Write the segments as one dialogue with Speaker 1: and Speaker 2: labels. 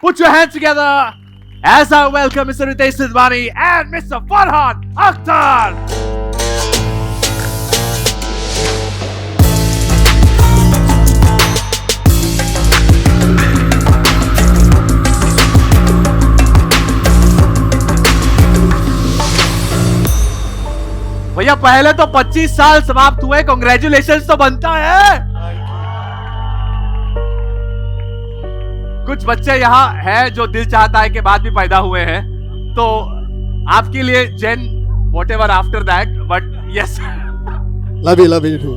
Speaker 1: Put your hands together as I welcome Mr. Ritesh Sidhwani and Mr. Farhan Akhtar. भैया पहले तो 25 साल समाप्त हुए, कांग्रेचुलेशंस तो बनता है। कुछ बच्चे यहाँ हैं जो दिल चाहता है के बाद भी पैदा हुए हैं, तो आपके लिए जेन whatever after that, but yes
Speaker 2: love you too.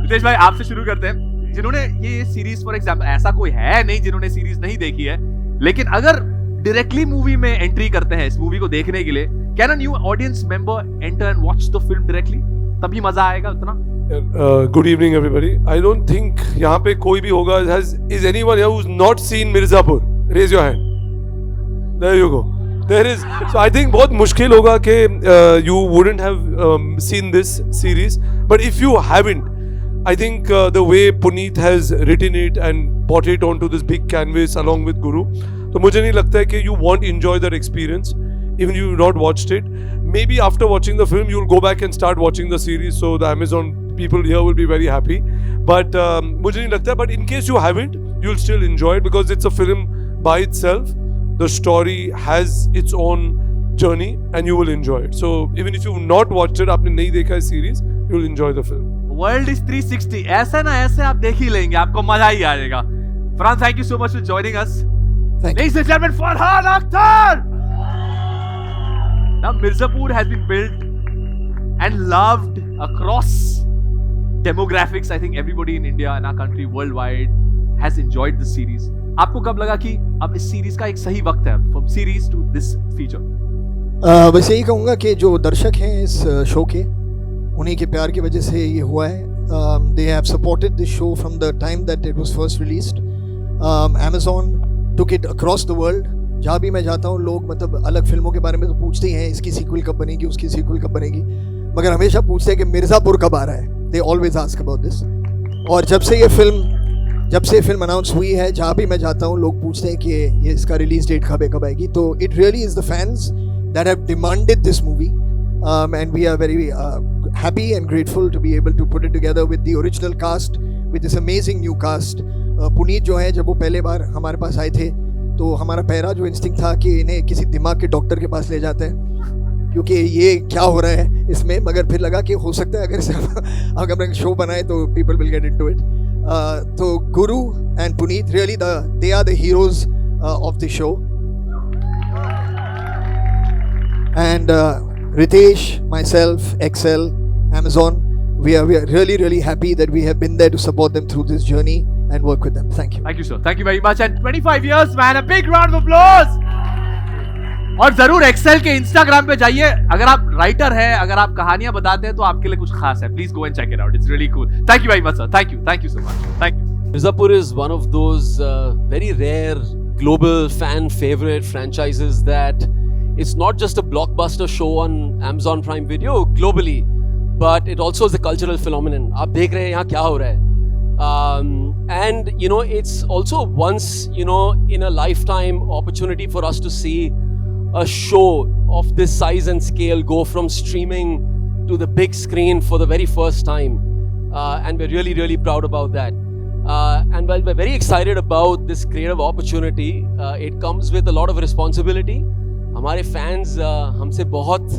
Speaker 1: Ritesh भाई आपसे शुरू करते हैं। जिन्होंने ये सीरीज फॉर एग्जांपल, ऐसा कोई है नहीं जिन्होंने सीरीज नहीं देखी है, लेकिन अगर डायरेक्टली मूवी में एंट्री करते हैं इस मूवी को देखने के लिए, can a new audience member enter and watch the film directly? तभी मजा आएगा उतना।
Speaker 3: Good evening everybody. I don't think यहाँ पे कोई भी होगा is anyone here who's not seen Mirzapur? Raise your hand. There you go. There is. So I think बहुत मुश्किल होगा कि you wouldn't have seen this series. But if you haven't, I think the way Puneet has written it and brought it onto this big canvas along with Guru, तो मुझे नहीं लगता है कि you won't enjoy that experience. Even if you've not watched it, maybe after watching the film, you'll go back and start watching the series. So the Amazon people here will be very happy. But मुझे नहीं लगता. But in case you haven't, you'll still enjoy it because it's a film by itself. The story has its own journey, and you will enjoy it. So even if you've not watched it, आपने नहीं देखा है series, you'll enjoy the film.
Speaker 1: World is 360. ऐसे ना ऐसे आप देख ही लेंगे, आपको मजा ही आ जाएगा. Farhan, thank you so much for joining us. Ladies and gentlemen, Farhan Akhtar. Now Mirzapur has been built and loved across demographics. I think everybody in India and our country worldwide has enjoyed this series. आपको कब लगा कि अब इस series का एक सही वक्त है from series to this feature?
Speaker 2: बस यही कहूँगा कि जो दर्शक हैं इस शो के, उन्हीं के प्यार की वजह से ये हुआ है. They have supported this show from the time that it was first released. Amazon took it across the world. जहाँ भी मैं जाता हूँ लोग मतलब अलग फिल्मों के बारे में तो पूछते ही हैं, इसकी सीक्वल कब बनेगी, उसकी सीक्वल कब बनेगी, मगर हमेशा पूछते हैं कि मिर्ज़ापुर कब आ रहा है. They always ask about this. और जब से ये फिल्म अनाउंस हुई है, जहाँ भी मैं जाता हूँ लोग पूछते हैं कि ये इसका रिलीज डेट कब आएगी. तो it really is the fans that have demanded this movie, and we are very happy and grateful to be able to put it together with the original cast, with this amazing new cast. Puneet जो है, जब वो पहले बार हमारे पास आए थे तो हमारा पहला जो इंस्टिंक्ट था कि इन्हें किसी दिमाग के डॉक्टर के पास ले जाते हैं, क्योंकि ये क्या हो रहा है इसमें. मगर फिर लगा कि हो सकता है अगर हम शो बनाए तो people will get into it. तो Guru and Puneet really they are the heroes of the show. And Ritesh, myself, Excel, Amazon, we are really happy that we have been there to support them through this journey and work with them. Thank you.
Speaker 1: Thank you sir. Thank you very much. And 25 years man, a big round of applause. और जरूर Excel के Instagram पे जाइए. अगर आप writer हैं, अगर आप कहानियां बताते हैं तो आपके लिए कुछ खास है. Please go and check it out. It's really cool. Thank you very much sir. Thank you so much. Thank you.
Speaker 4: Mirzapur is one of those very rare global fan favorite franchises that it's not just a blockbuster show on Amazon Prime Video globally, but it also is a cultural phenomenon. आप देख रहे हैं यहाँ क्या हो रहा है. And you know, it's also once, you know, in a lifetime opportunity for us to see a show of this size and scale go from streaming to the big screen for the very first time. And we're really proud about that. And while we're very excited about this creative opportunity, it comes with a lot of responsibility. हमारे fans हमसे बहुत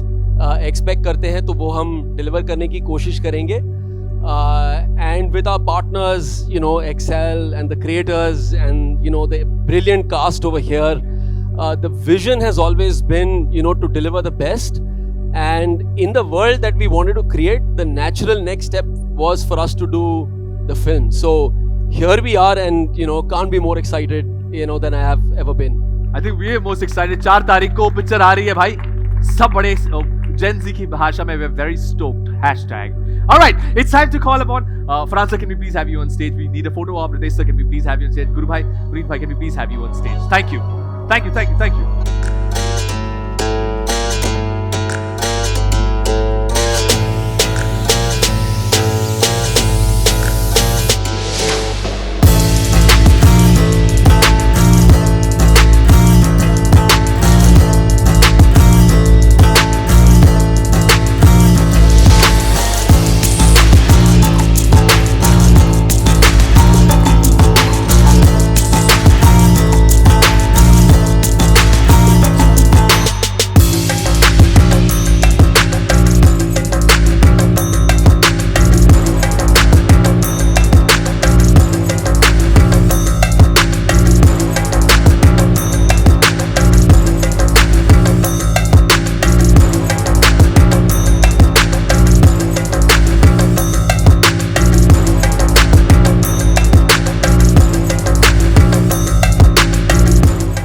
Speaker 4: expect करते हैं, तो वो हम deliver करने की कोशिश करेंगे. And with our partners, you know, Excel and the creators and you know the brilliant cast over here, the vision has always been, you know, to deliver the best. And in the world that we wanted to create, the natural next step was for us to do the film. So here we are and you know can't be more excited, you know, than I have ever been.
Speaker 1: I think we are most excited. 4 तारीख को picture आ रही है भाई. सब बड़े Gen Z की भाषा में we're very stoked. Hashtag. All right, it's time to call upon Farhan sir. Can we please have you on stage? We need a photo of Ritesh sir. Can we please have you on stage? Guru bhai, Puneet bhai, can we please have you on stage? Thank you.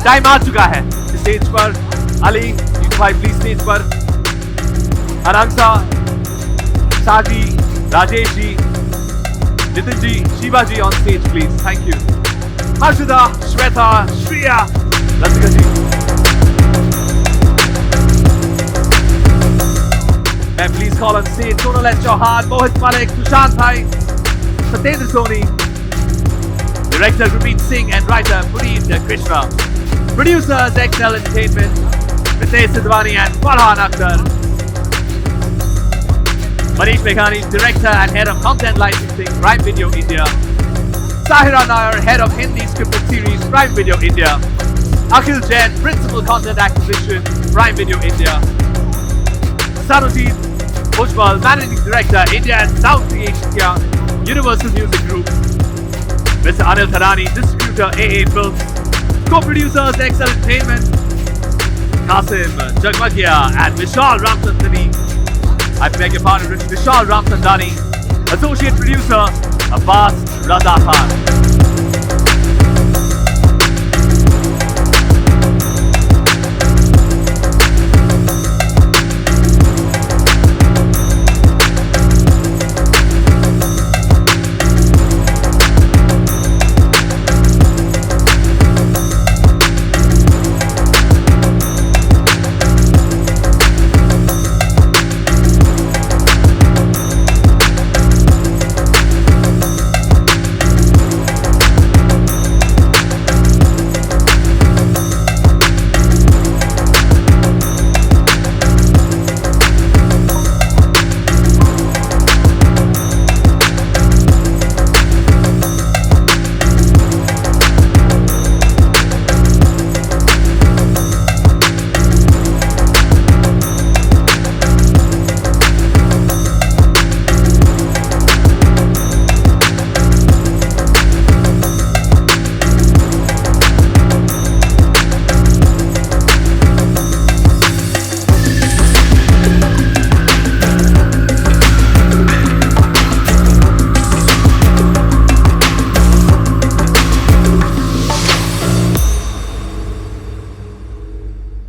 Speaker 1: Time आ चुका है stage पर। अली, नीतू भाई please stage पर। Anansa, Saji, Rajesh ji, Nitin ji, Shiva ji on stage please, thank you. Harshada, Shweta, Shreya, Latika ji. And please call on stage Sonal S. Chauhan, Mohit Malik, Sushant Bhai, Satyendra Soni, director Gurmeet Singh and writer Puneet Krishna, producers XL Entertainment, Ritesh Sidhwani and Farhan Akhtar, Manish Meghani, director and head of content licensing, Prime Video India, Sahira Nair, head of Hindi scripted series, Prime Video India, Akhil Jain, principal content acquisition, Prime Video India, Sanujeet Bhujbal, Managing Director, India and South Asia, Universal Music Group. Mr. Anil Tharani, Distributor, AA Films. Co-producers, XL Entertainment, Qasim Jagmagia and Vishal Ramchandani. I beg your pardon, Vishal Ramchandani. Associate Producer, Abbas Raza Khan.